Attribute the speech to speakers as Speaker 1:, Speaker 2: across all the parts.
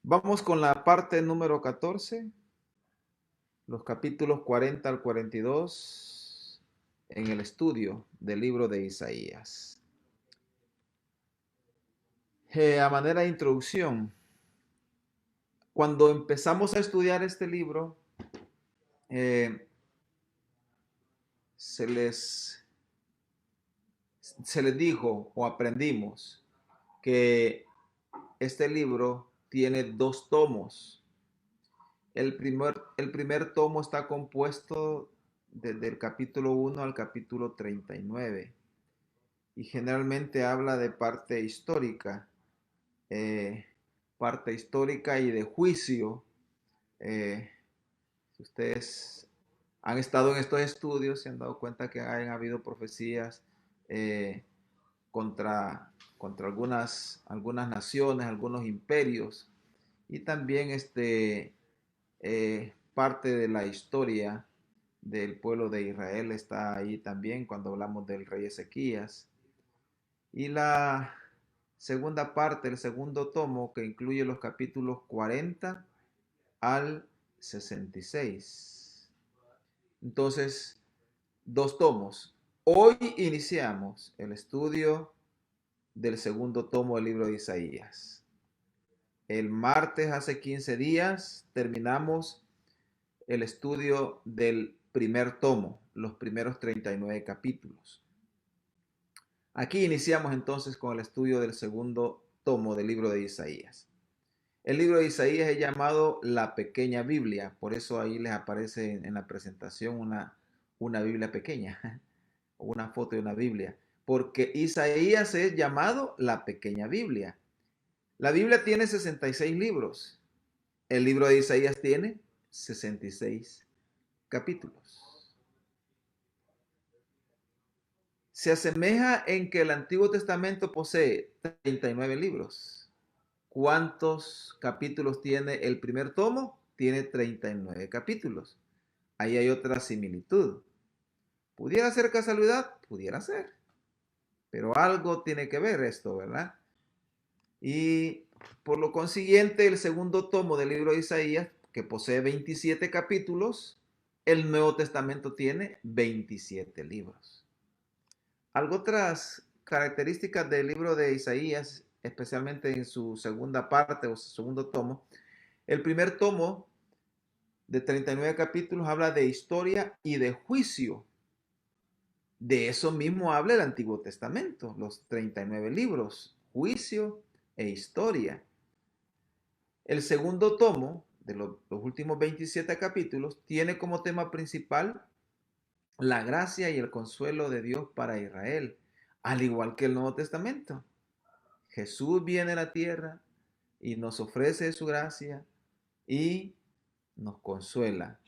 Speaker 1: Vamos con la parte número 14, los capítulos 40 al 42, en el estudio del libro de Isaías. A manera de introducción, cuando empezamos a estudiar este libro, eh, se les, se les dijo o aprendimos que este libro tiene dos tomos. El primer tomo está compuesto desde el capítulo 1 al capítulo 39 y generalmente habla de eh, parte histórica y de juicio. Eh, si ustedes han estado en estos estudios, se han dado cuenta que han habido profecías eh, contra algunas naciones, algunos imperios, y también parte de la historia del pueblo de Israel está ahí también cuando hablamos del rey Ezequías. Y la segunda parte, el segundo tomo, que incluye los capítulos 40 al 66. Entonces, dos tomos. Hoy iniciamos el estudio del segundo tomo del libro de Isaías. El martes, hace 15 días, terminamos el estudio del primer tomo, los primeros 39 capítulos. Aquí iniciamos entonces con el estudio del segundo tomo del libro de Isaías. El libro de Isaías es llamado la pequeña Biblia, por eso ahí les aparece en la presentación una Biblia pequeña, o una foto de una Biblia, porque Isaías es llamado la pequeña Biblia. La Biblia tiene 66 libros, el libro de Isaías tiene 66 capítulos. Se asemeja en que el Antiguo Testamento posee 39 libros. ¿Cuántos capítulos tiene el primer tomo? Tiene 39 capítulos. Ahí hay otra similitud. ¿Pudiera ser casualidad? Pudiera ser. Pero algo tiene que ver esto, ¿verdad? Y por lo consiguiente, el segundo tomo del libro de Isaías, que posee 27 capítulos, el Nuevo Testamento tiene 27 libros. Algo otras características del libro de Isaías, especialmente en su segunda parte o su segundo tomo. El primer tomo de 39 capítulos habla de historia y de juicio. De eso mismo habla el Antiguo Testamento, los 39 libros, juicio e historia. El segundo tomo, de los últimos 27 capítulos, tiene como tema principal la gracia y el consuelo de Dios para Israel, al igual que el Nuevo Testamento. Jesús viene a la tierra y nos ofrece su gracia y nos consuela,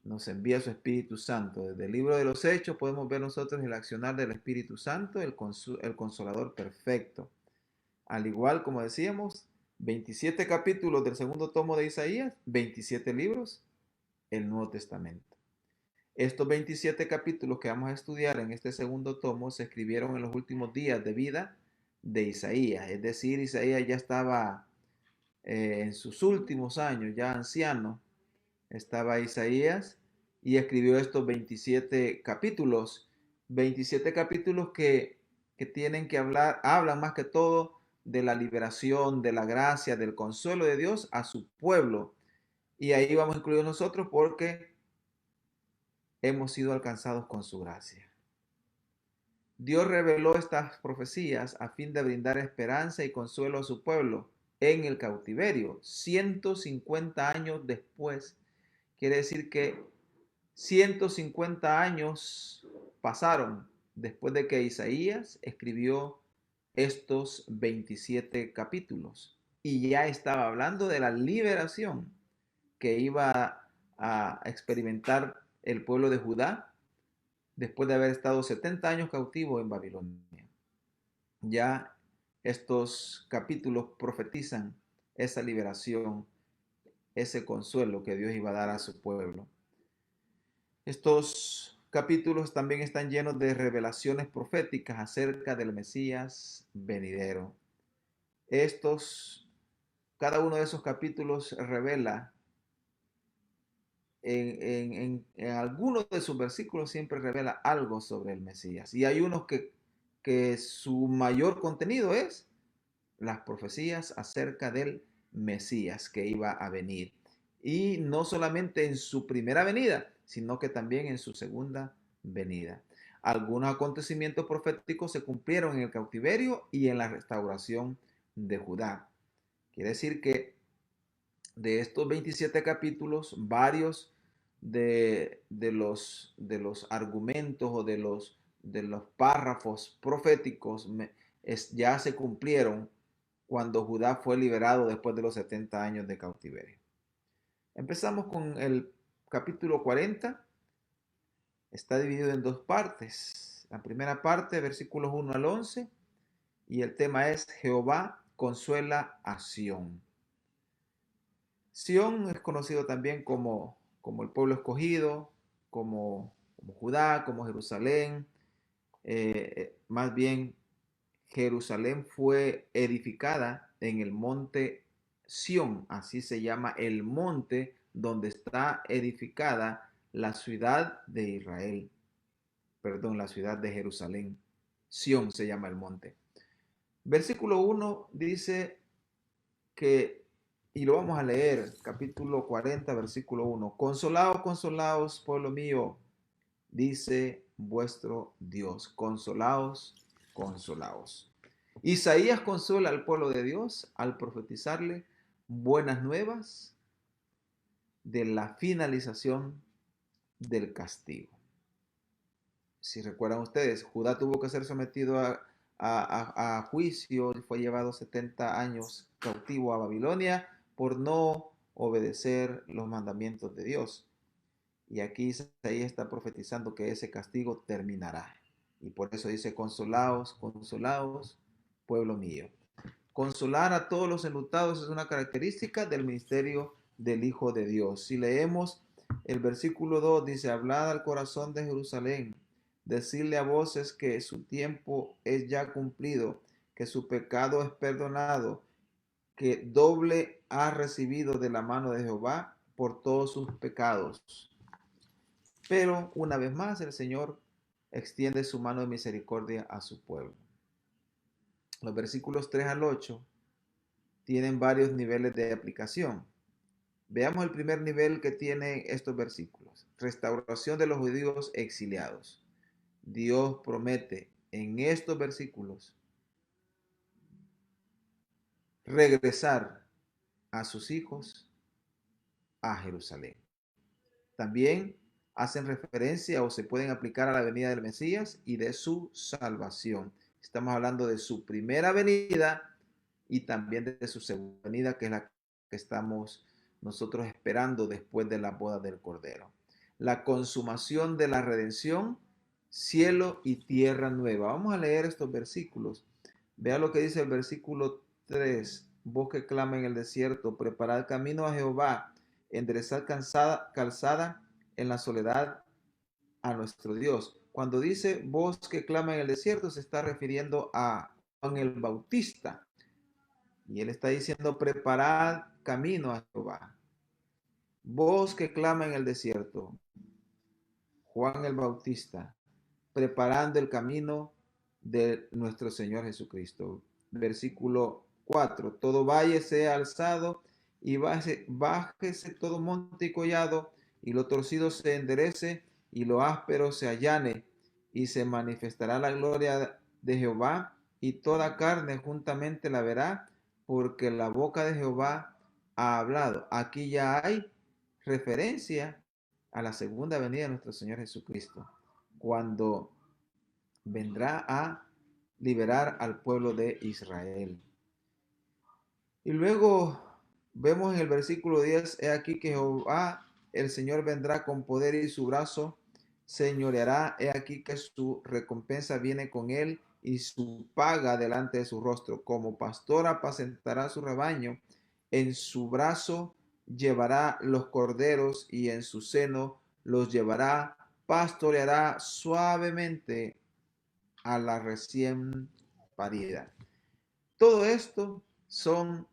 Speaker 1: nos envía su Espíritu Santo. Desde el libro de los Hechos podemos ver nosotros el accionar del Espíritu Santo, el consolador perfecto. Al igual, como decíamos, 27 capítulos del segundo tomo de Isaías, 27 libros, el Nuevo Testamento. Estos 27 capítulos que vamos a estudiar en este segundo tomo se escribieron en los últimos días de vida de Isaías. Es decir, Isaías ya estaba en sus últimos años, ya anciano, estaba Isaías y escribió estos 27 capítulos. 27 capítulos que tienen que hablan más que todo de la liberación, de la gracia, del consuelo de Dios a su pueblo. Y ahí vamos a incluir nosotros porque hemos sido alcanzados con su gracia. Dios reveló estas profecías a fin de brindar esperanza y consuelo a su pueblo en el cautiverio. 150 años después, quiere decir que 150 años pasaron después de que Isaías escribió estos 27 capítulos y ya estaba hablando de la liberación que iba a experimentar el pueblo de Judá después de haber estado 70 años cautivo en Babilonia. Ya estos capítulos profetizan esa liberación, ese consuelo que Dios iba a dar a su pueblo. Estos capítulos también están llenos de revelaciones proféticas acerca del Mesías venidero. Estos cada uno de esos capítulos revela, en algunos de sus versículos siempre revela algo sobre el Mesías. Y hay unos que su mayor contenido es las profecías acerca del Mesías que iba a venir. Y no solamente en su primera venida, sino que también en su segunda venida. Algunos acontecimientos proféticos se cumplieron en el cautiverio y en la restauración de Judá. Quiere decir que de estos 27 capítulos, varios de los argumentos o de los párrafos proféticos ya se cumplieron cuando Judá fue liberado después de los 70 años de cautiverio. Empezamos con el capítulo 40. Está dividido en dos partes. La primera parte, versículos 1 al 11, y el tema es Jehová consuela a Sión. Sión es conocido también como el pueblo escogido, como Judá, como Jerusalén. Más bien, Jerusalén fue edificada en el monte Sión, así se llama el monte donde está edificada la ciudad de Israel. Perdón, la ciudad de Jerusalén. Sión se llama el monte. Versículo 1 dice que, y lo vamos a leer, capítulo 40, versículo 1. Consolaos, consolaos, pueblo mío, dice vuestro Dios. Consolaos, consolaos. Isaías consuela al pueblo de Dios al profetizarle buenas nuevas de la finalización del castigo. Si recuerdan ustedes, Judá tuvo que ser sometido a juicio y fue llevado 70 años cautivo a Babilonia por no obedecer los mandamientos de Dios. Y aquí Isaías está profetizando que ese castigo terminará. Y por eso dice, consolaos, consolaos, pueblo mío. Consolar a todos los enlutados es una característica del ministerio del Hijo de Dios. Si leemos el versículo 2, dice, hablad al corazón de Jerusalén, decirle a voces que su tiempo es ya cumplido, que su pecado es perdonado, que doble ha recibido de la mano de Jehová por todos sus pecados. Pero una vez más el Señor extiende su mano de misericordia a su pueblo. Los versículos 3 al 8 tienen varios niveles de aplicación. Veamos el primer nivel que tienen estos versículos. Restauración de los judíos exiliados. Dios promete en estos versículos regresar a sus hijos a Jerusalén. También hacen referencia o se pueden aplicar a la venida del Mesías y de su salvación. Estamos hablando de su primera venida y también de su segunda venida, que es la que estamos nosotros esperando después de la boda del Cordero. La consumación de la redención, cielo y tierra nueva. Vamos a leer estos versículos. Vea lo que dice el versículo 3. Vos que clama en el desierto, preparad camino a Jehová, enderezad calzada en la soledad a nuestro Dios. Cuando dice voz que clama en el desierto, se está refiriendo a Juan el Bautista. Y él está diciendo, preparad camino a Jehová. Voz que clama en el desierto, Juan el Bautista, preparando el camino de nuestro Señor Jesucristo. Versículo 4. Todo valle sea alzado y bájese todo monte y collado, y lo torcido se enderece y lo áspero se allane, y se manifestará la gloria de Jehová, y toda carne juntamente la verá, porque la boca de Jehová ha hablado. Aquí ya hay referencia a la segunda venida de nuestro Señor Jesucristo, cuando vendrá a liberar al pueblo de Israel. Y luego vemos en el versículo 10, he aquí que Jehová, el Señor, vendrá con poder y su brazo señoreará, he aquí que su recompensa viene con él y su paga delante de su rostro. Como pastor apacentará su rebaño, en su brazo llevará los corderos y en su seno los llevará, pastoreará suavemente a la recién parida. Todo esto son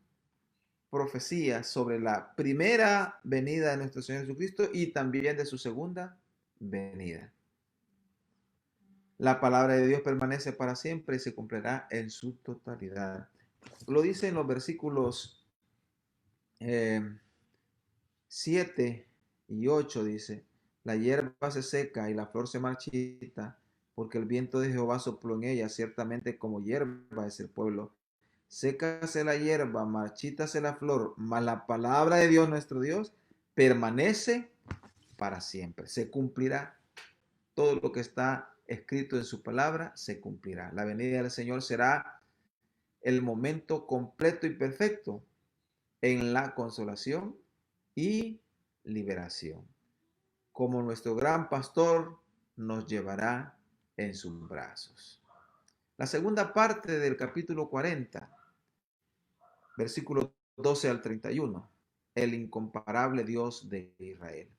Speaker 1: profecías sobre la primera venida de nuestro Señor Jesucristo y también de su segunda venida. La palabra de Dios permanece para siempre y se cumplirá en su totalidad. Lo dice en los versículos 7 y 8, dice: la hierba se seca y la flor se marchita, porque el viento de Jehová sopló en ella. Ciertamente como hierba es el pueblo. Sécase la hierba, marchítase la flor, mas la palabra de Dios nuestro Dios permanece para siempre. Se cumplirá todo lo que está escrito en su palabra, se cumplirá. La venida del Señor será el momento completo y perfecto en la consolación y liberación. Como nuestro gran pastor nos llevará en sus brazos. La segunda parte del capítulo 40, versículos 12 al 31, el incomparable Dios de Israel.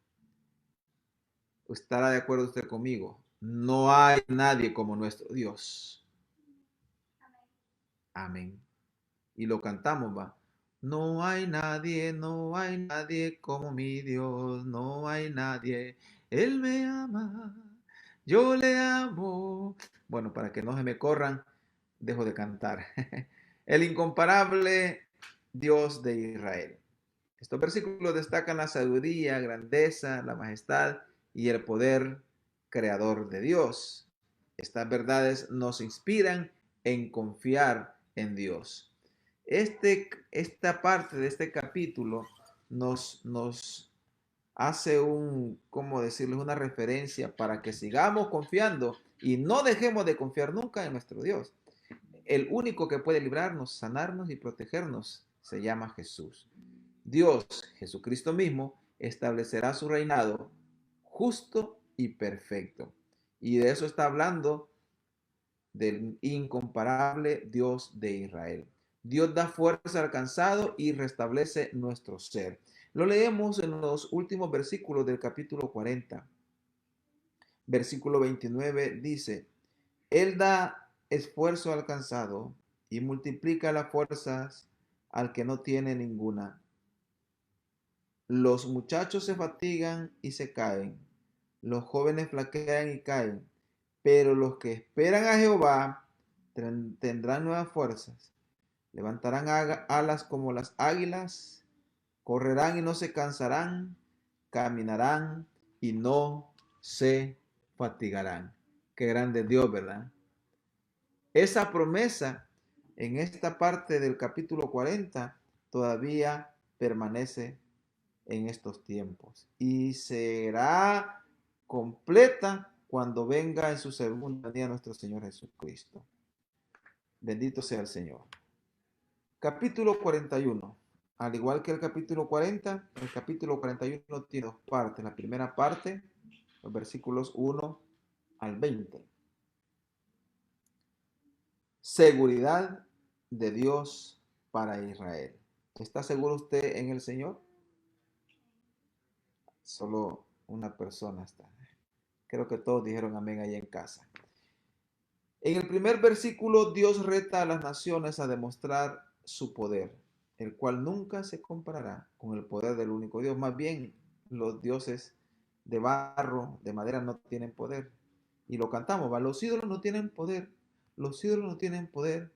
Speaker 1: ¿Estará de acuerdo usted conmigo? No hay nadie como nuestro Dios. Amén. Y lo cantamos, va. No hay nadie como mi Dios, no hay nadie. Él me ama, yo le amo. Bueno, para que no se me corran, dejo de cantar. El incomparable Dios de Israel. Estos versículos destacan la sabiduría, grandeza, la majestad y el poder creador de Dios. Estas verdades nos inspiran en confiar en Dios. Esta parte de este capítulo nos hace ¿cómo decirles? Una referencia para que sigamos confiando y no dejemos de confiar nunca en nuestro Dios. El único que puede librarnos, sanarnos y protegernos se llama Jesús. Dios, Jesucristo mismo, establecerá su reinado justo y perfecto. Y de eso está hablando del incomparable Dios de Israel. Dios da fuerza al cansado y restablece nuestro ser. Lo leemos en los últimos versículos del capítulo 40. Versículo 29 dice: Él da esfuerzo al cansado y multiplica las fuerzas al que no tiene ninguna. Los muchachos se fatigan y se caen, los jóvenes flaquean y caen, pero los que esperan a Jehová tendrán nuevas fuerzas, levantarán alas como las águilas, correrán y no se cansarán, caminarán y no se fatigarán. Qué grande Dios, ¿verdad? Esa promesa en esta parte del capítulo 40 todavía permanece en estos tiempos y será completa cuando venga en su segunda venida nuestro Señor Jesucristo. Bendito sea el Señor. Capítulo 41. Al igual que el capítulo 40, el capítulo 41 tiene dos partes. La primera parte, los versículos 1 al 20. Seguridad de Dios para Israel. ¿Está seguro usted en el Señor? Solo una persona está. Creo que todos dijeron amén ahí en casa. En el primer versículo, Dios reta a las naciones a demostrar su poder, el cual nunca se comparará con el poder del único Dios. Más bien, los dioses de barro, de madera, no tienen poder. Y lo cantamos, ¿va? Los ídolos no tienen poder. Los ídolos no tienen poder.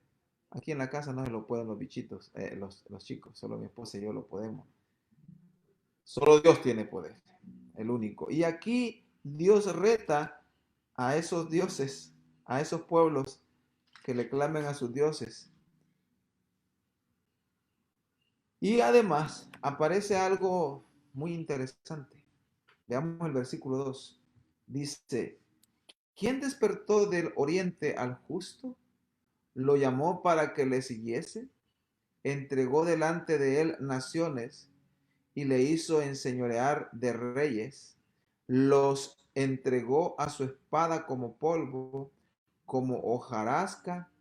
Speaker 1: Aquí en la casa no se lo pueden los bichitos, los chicos. Solo mi esposa y yo lo podemos. Solo Dios tiene poder, el único. Y aquí Dios reta a esos dioses, a esos pueblos que le clamen a sus dioses. Y además aparece algo muy interesante. Veamos el versículo 2. Dice: ¿quién despertó del oriente al justo? Lo llamó para que le siguiese. Entregó delante de él naciones y le hizo enseñorear de reyes. Los entregó a su espada como polvo, como hojarasca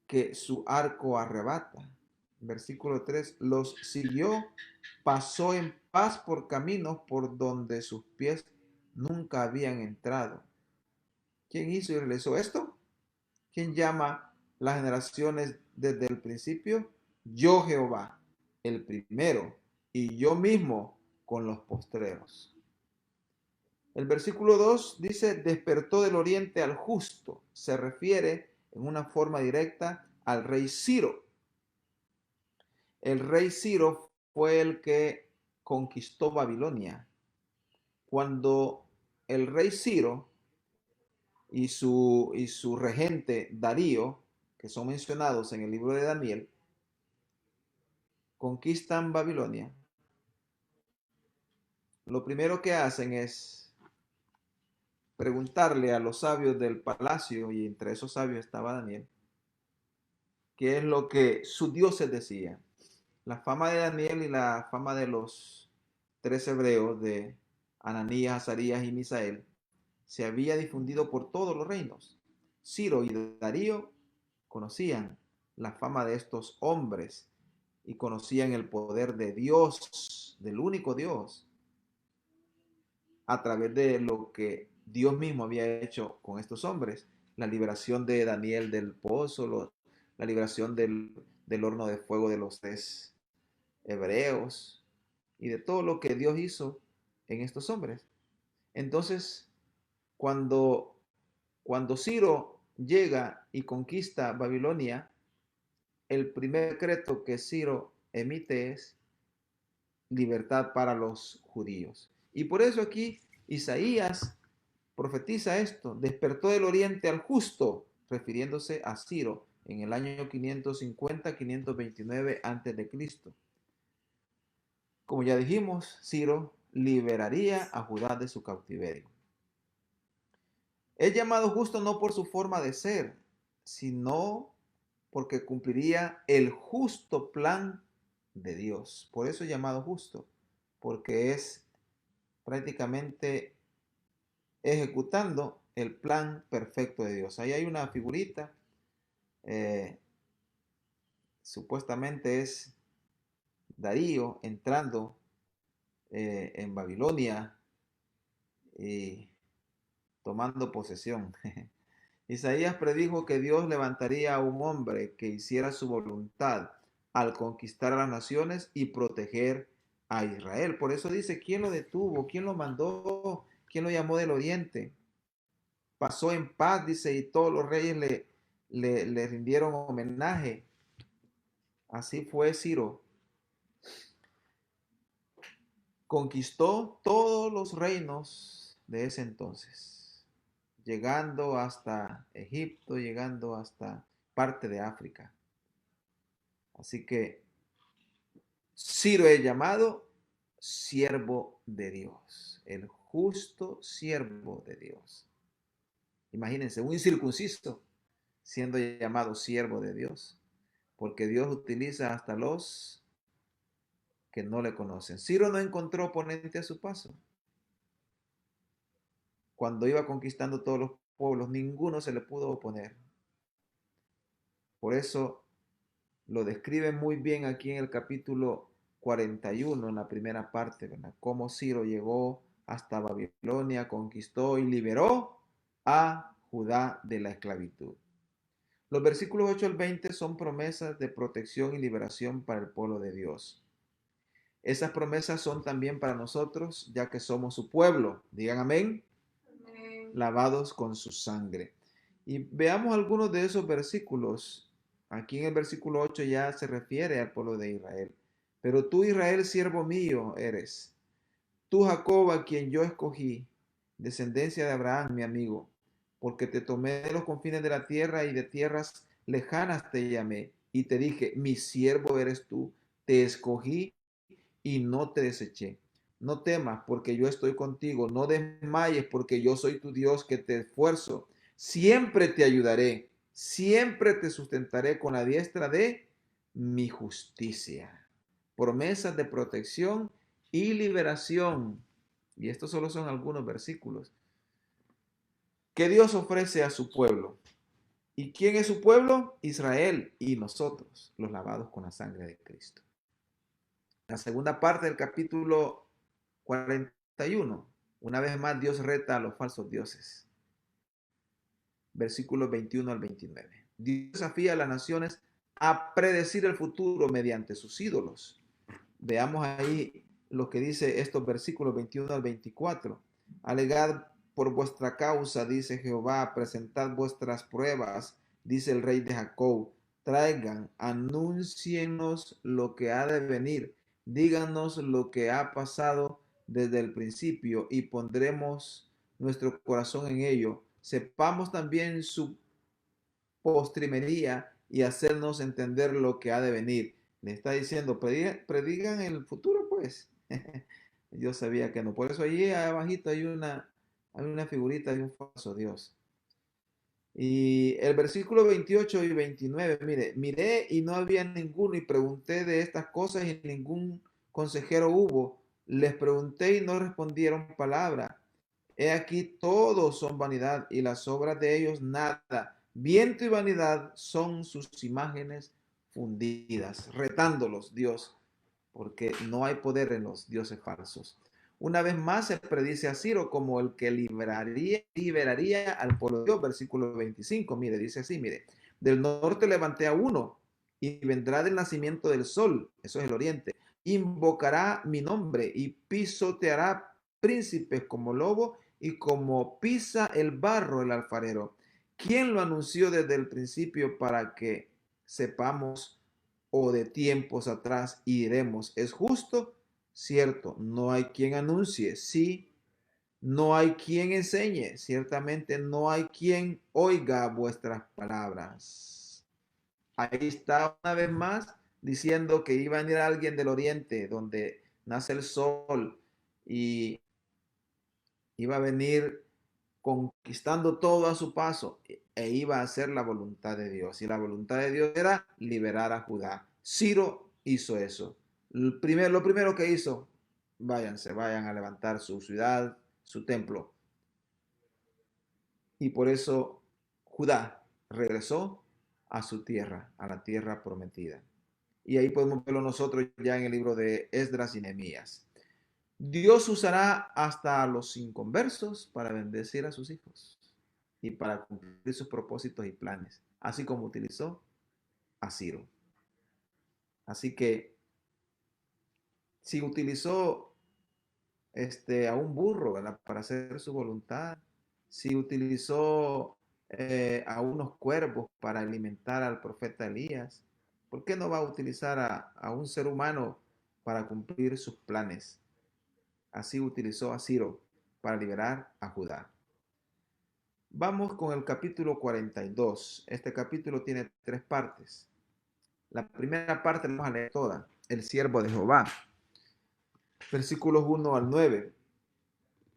Speaker 1: que su arco arrebata. Versículo 3. Los siguió, pasó en paz por caminos por donde sus pies nunca habían entrado. ¿Quién hizo y realizó esto? ¿Quién llama las generaciones desde el principio? Yo, Jehová, el primero, y yo mismo con los postreros. El versículo 2 dice, despertó del oriente al justo. Se refiere en una forma directa al rey Ciro. El rey Ciro fue el que conquistó Babilonia. Cuando el rey Ciro y su regente Darío, que son mencionados en el libro de Daniel, conquistan Babilonia, lo primero que hacen es preguntarle a los sabios del palacio, y entre esos sabios estaba Daniel, qué es lo que sus dioses decían. La fama de Daniel y la fama de los tres hebreos, de Ananías, Azarías y Misael, se había difundido por todos los reinos. Ciro y Darío conocían la fama de estos hombres y conocían el poder de Dios, del único Dios, a través de lo que Dios mismo había hecho con estos hombres. La liberación de Daniel del pozo, la liberación del horno de fuego de los tres hebreos y de todo lo que Dios hizo en estos hombres. Entonces, cuando Ciro llega y conquista Babilonia, el primer decreto que Ciro emite es libertad para los judíos. Y por eso aquí Isaías profetiza esto, despertó del oriente al justo, refiriéndose a Ciro en el año 550-529 a.C. Como ya dijimos, Ciro liberaría a Judá de su cautiverio. Es llamado justo no por su forma de ser, sino porque cumpliría el justo plan de Dios. Por eso es llamado justo, porque es prácticamente ejecutando el plan perfecto de Dios. Ahí hay una figurita, eh, supuestamente es Darío entrando en Babilonia y tomando posesión. Isaías predijo que Dios levantaría a un hombre que hiciera su voluntad al conquistar a las naciones y proteger a Israel. Por eso dice, ¿quién lo detuvo? ¿Quién lo mandó? ¿Quién lo llamó del oriente? Pasó en paz, dice, y todos los reyes le rindieron homenaje. Así fue Ciro. Conquistó todos los reinos de ese entonces, llegando hasta Egipto, llegando hasta parte de África. Así que Ciro es llamado siervo de Dios, el justo siervo de Dios. Imagínense, un incircunciso siendo llamado siervo de Dios, porque Dios utiliza hasta los que no le conocen. Ciro no encontró oponente a su paso. Cuando iba conquistando todos los pueblos, ninguno se le pudo oponer. Por eso lo describe muy bien aquí en el capítulo 41, en la primera parte, ¿verdad? Cómo Ciro llegó hasta Babilonia, conquistó y liberó a Judá de la esclavitud. Los versículos 8 al 20 son promesas de protección y liberación para el pueblo de Dios. Esas promesas son también para nosotros, ya que somos su pueblo. Digan amén. Amén. Lavados con su sangre. Y veamos algunos de esos versículos. Aquí en el versículo 8 ya se refiere al pueblo de Israel. Pero tú, Israel, siervo mío eres. Tú, Jacob, a quien yo escogí, descendencia de Abraham, mi amigo, porque te tomé de los confines de la tierra y de tierras lejanas te llamé y te dije, mi siervo eres tú, te escogí y no te deseché. No temas, porque yo estoy contigo. No desmayes, porque yo soy tu Dios que te esfuerzo. Siempre te ayudaré. Siempre te sustentaré con la diestra de mi justicia. Promesas de protección y liberación. Y estos solo son algunos versículos que Dios ofrece a su pueblo. ¿Y quién es su pueblo? Israel y nosotros, los lavados con la sangre de Cristo. La segunda parte del capítulo 41. Una vez más Dios reta a los falsos dioses. Versículos 21 al 29. Dios desafía a las naciones a predecir el futuro mediante sus ídolos. Veamos ahí lo que dice estos versículos 21 al 24. Alegad por vuestra causa, dice Jehová, presentad vuestras pruebas, dice el rey de Jacob. Traigan, anúncienos lo que ha de venir, díganos lo que ha pasado desde el principio y pondremos nuestro corazón en ello. Sepamos también su postrimería y hacernos entender lo que ha de venir. Le está diciendo, predigan el futuro, pues. Yo sabía que no. Por eso allí abajito hay una figurita de un falso Dios. Y el versículo 28 y 29, mire, miré y no había ninguno y pregunté de estas cosas y ningún consejero hubo. Les pregunté y no respondieron palabra. He aquí todos son vanidad y las obras de ellos nada. Viento y vanidad son sus imágenes fundidas, retándolos Dios, porque no hay poder en los dioses falsos. Una vez más se predice a Ciro como el que liberaría al pueblo de Dios. Versículo 25, mire, dice así, mire, del norte levanté a uno y vendrá del nacimiento del sol, eso es el oriente, invocará mi nombre y pisoteará príncipes como lobo y como pisa el barro el alfarero. ¿Quién lo anunció desde el principio para que sepamos o de tiempos atrás y diremos, ¿es justo? Cierto, no hay quien anuncie, sí, no hay quien enseñe, ciertamente no hay quien oiga vuestras palabras. Ahí está una vez más diciendo que iba a venir alguien del oriente, donde nace el sol, y iba a venir conquistando todo a su paso e iba a hacer la voluntad de Dios. Y la voluntad de Dios era liberar a Judá. Ciro hizo eso. Lo primero que hizo, vayan a levantar su ciudad, su templo. Y por eso Judá regresó a su tierra, a la tierra prometida. Y ahí podemos verlo nosotros ya en el libro de Esdras y Nehemías. Dios usará hasta a los inconversos para bendecir a sus hijos y para cumplir sus propósitos y planes, así como utilizó a Ciro. Así que si utilizó a un burro, ¿verdad?, para hacer su voluntad, si utilizó a unos cuervos para alimentar al profeta Elías, ¿por qué no va a utilizar a un ser humano para cumplir sus planes? Así utilizó a Ciro para liberar a Judá. Vamos con el capítulo 42. Este capítulo tiene 3 partes. La primera parte la vamos a leer toda. El siervo de Jehová. Versículos 1 al 9.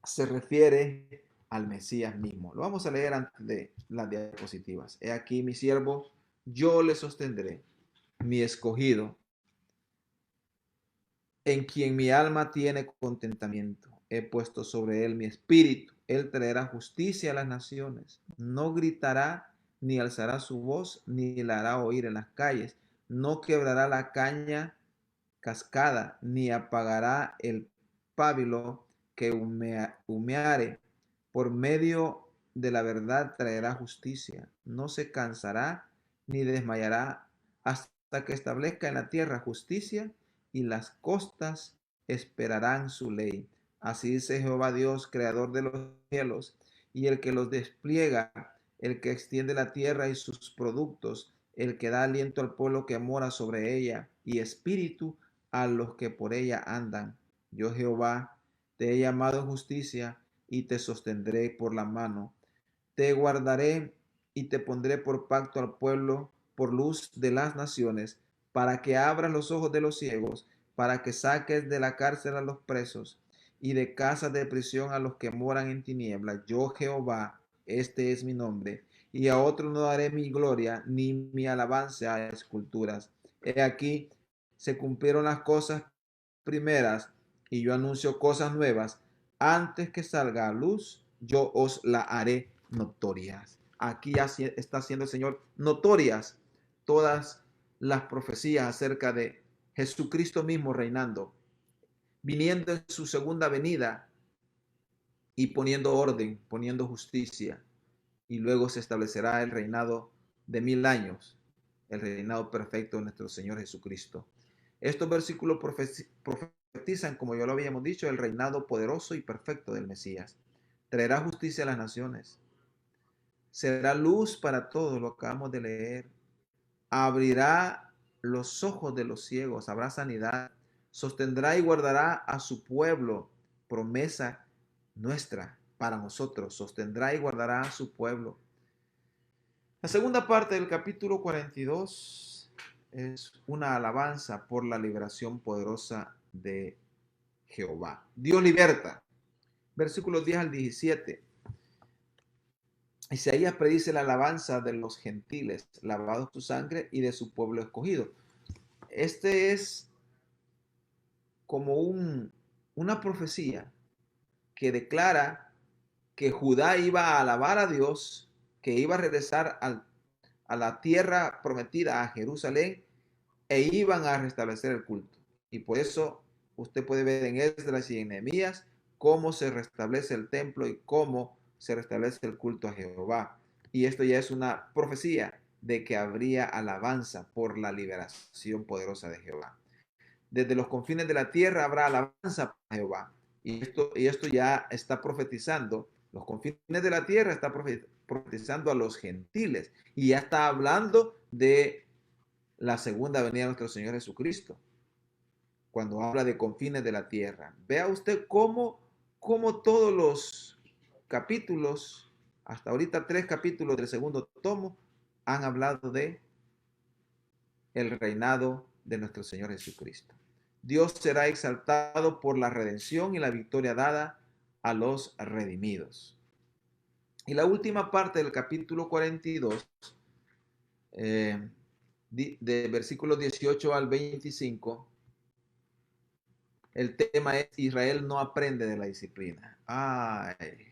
Speaker 1: Se refiere al Mesías mismo. Lo vamos a leer antes de las diapositivas. He aquí mi siervo, yo le sostendré, mi escogido, en quien mi alma tiene contentamiento. He puesto sobre él mi espíritu. Él traerá justicia a las naciones. No gritará, ni alzará su voz, ni la hará oír en las calles. No quebrará la caña cascada, ni apagará el pábilo que humeare. Por medio de la verdad traerá justicia. No se cansará, ni desmayará, hasta que establezca en la tierra justicia y las costas esperarán su ley. Así dice Jehová Dios, creador de los cielos, y el que los despliega, el que extiende la tierra y sus productos, el que da aliento al pueblo que mora sobre ella, y espíritu a los que por ella andan. Yo Jehová te he llamado en justicia, y te sostendré por la mano. Te guardaré y te pondré por pacto al pueblo, por luz de las naciones, para que abras los ojos de los ciegos, para que saques de la cárcel a los presos y de casas de prisión a los que moran en tinieblas. Yo Jehová, este es mi nombre, y a otro no daré mi gloria ni mi alabanza a esculturas. He aquí, se cumplieron las cosas primeras, y yo anuncio cosas nuevas. Antes que salga a luz, yo os la haré notorias. Aquí ya está haciendo el Señor notorias todas las profecías acerca de Jesucristo mismo reinando, viniendo en su segunda venida y poniendo orden, poniendo justicia. Y luego se establecerá el reinado de 1000 años, el reinado perfecto de nuestro Señor Jesucristo. Estos versículos profetizan, como ya lo habíamos dicho, el reinado poderoso y perfecto del Mesías. Traerá justicia a las naciones. Será luz para todos, lo acabamos de leer. Abrirá los ojos de los ciegos, habrá sanidad. Sostendrá y guardará a su pueblo, promesa nuestra para nosotros. Sostendrá y guardará a su pueblo. La segunda parte del capítulo 42 es una alabanza por la liberación poderosa de Jehová. Dios liberta. Versículos 10 al 17. Isaías predice la alabanza de los gentiles, lavados su sangre y de su pueblo escogido. Este es como una profecía que declara que Judá iba a alabar a Dios, que iba a regresar a la tierra prometida, a Jerusalén, e iban a restablecer el culto. Y por eso usted puede ver en Esdras y en Nehemías cómo se restablece el templo y cómo se restablece el culto a Jehová. Y esto ya es una profecía de que habría alabanza por la liberación poderosa de Jehová. Desde los confines de la tierra habrá alabanza para Jehová. Y esto ya está profetizando. Los confines de la tierra está profetizando a los gentiles. Y ya está hablando de la segunda venida de nuestro Señor Jesucristo. Cuando habla de confines de la tierra. Vea usted cómo todos los capítulos, hasta ahorita 3 capítulos del segundo tomo, han hablado de el reinado de nuestro Señor Jesucristo. Dios será exaltado por la redención y la victoria dada a los redimidos. Y la última parte del capítulo 42, de versículos 18 al 25, el tema es: Israel no aprende de la disciplina. Ay,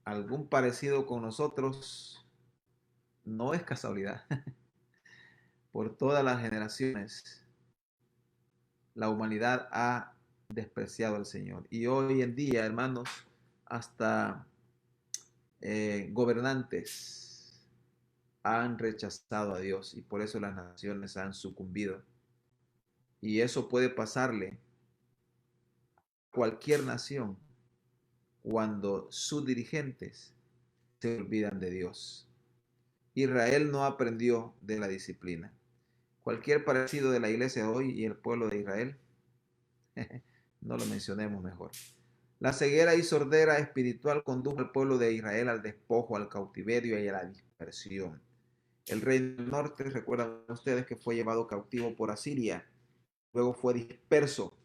Speaker 1: algún parecido con nosotros no es casualidad. Por todas las generaciones, la humanidad ha despreciado al Señor. Y hoy en día, hermanos, hasta gobernantes han rechazado a Dios y por eso las naciones han sucumbido. Y eso puede pasarle a cualquier nación cuando sus dirigentes se olvidan de Dios. Israel no aprendió de la disciplina. Cualquier parecido de la iglesia de hoy y el pueblo de Israel, no lo mencionemos mejor. La ceguera y sordera espiritual condujo al pueblo de Israel al despojo, al cautiverio y a la dispersión. El rey del norte, recuerdan ustedes que fue llevado cautivo por Asiria, luego fue disperso.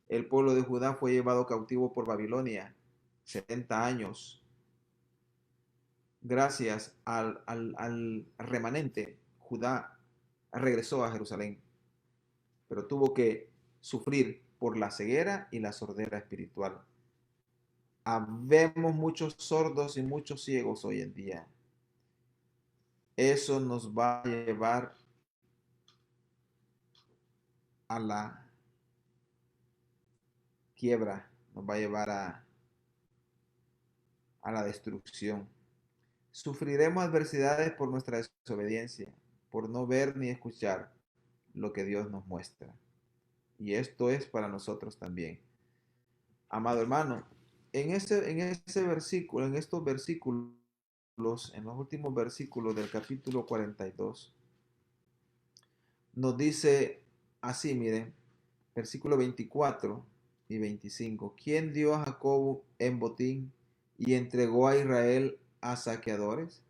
Speaker 1: El pueblo de Judá fue llevado cautivo por Babilonia, 70 años. Gracias al remanente, Judá regresó a Jerusalén, pero tuvo que sufrir por la ceguera y la sordera espiritual. Habemos muchos sordos y muchos ciegos hoy en día. Eso nos va a llevar a la quiebra, nos va a llevar a la destrucción. Sufriremos adversidades por nuestra desobediencia, por no ver ni escuchar lo que Dios nos muestra. Y esto es para nosotros también. Amado hermano, en versículo, en estos versículos, en los últimos versículos del capítulo 42, nos dice así, miren, versículo 24 y 25. ¿Quién dio a Jacob en botín y entregó a Israel a saqueadores?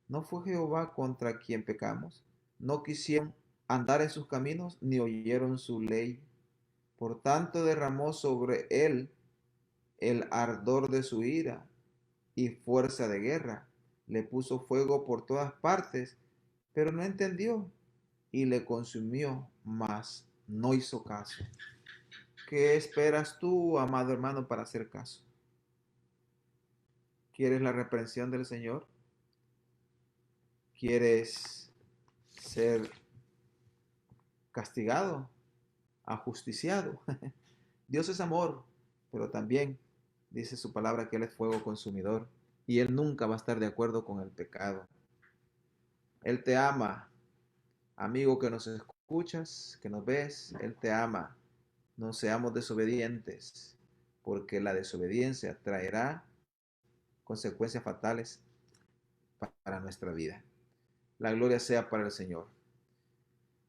Speaker 1: ¿No fue Jehová contra quien pecamos? ¿No quisieron andar en sus caminos, ni oyeron su ley? Por tanto derramó sobre él el ardor de su ira y fuerza de guerra. Le puso fuego por todas partes, pero no entendió, y le consumió, mas no hizo caso. ¿Qué esperas tú, amado hermano, para hacer caso? ¿Quieres la reprensión del Señor? ¿Quieres ser castigado, ajusticiado? Dios es amor, pero también dice su palabra que Él es fuego consumidor y Él nunca va a estar de acuerdo con el pecado. Él te ama Amigo que nos escuchas, que nos ves, Él te ama. No seamos desobedientes, porque la desobediencia traerá consecuencias fatales para nuestra vida. La gloria sea para el Señor.